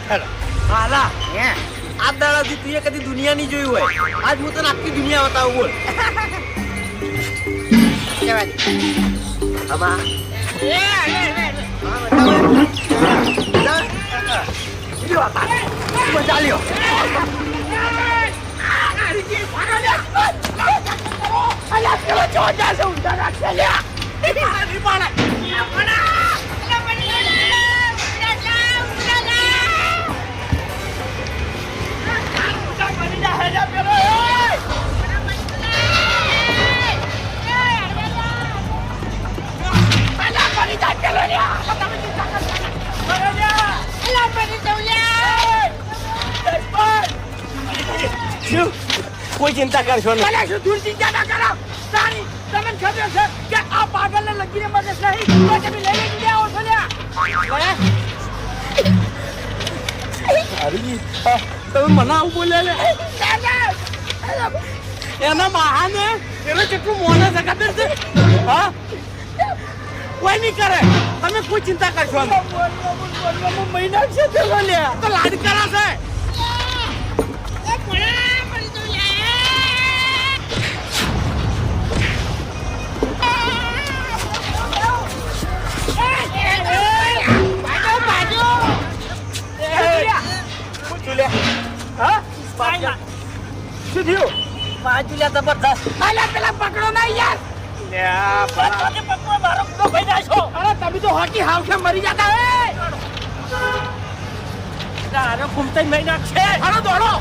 હાલા હે આ દાડાથી તું એ કદી દુનિયા નહીં જોઈ હોય આજ હું તને આખી દુનિયા બતાવું બોલ જવા દે આમાં મજા લ્યો કોઈ ચિંતા કરશો નહીં દૂર ચિંતા ના કરો તારી તમને ખબર છે કે આ પાગલને લગીને મગજ નહીં તો તમે લઈ લઈ ગયા આવો છો લ્યા તમે મને આવું બોલે લે એના બહાને એને કેટલું મોને છે ખબર છે હા કોઈ નહીં કરે તમે કોઈ ચિંતા કરશો નહીં મહિના છે તે લે તો લાડ કરાશે શું થયું બાજુલા જબરદસ્ત આલા પેલા પકડો ના યાર પકડો મારો તો ભાઈ જાશો અરે તમે તો હોકી હાવખે મરી જતા હે તારો કુમતે મહિના છે અરે દોડો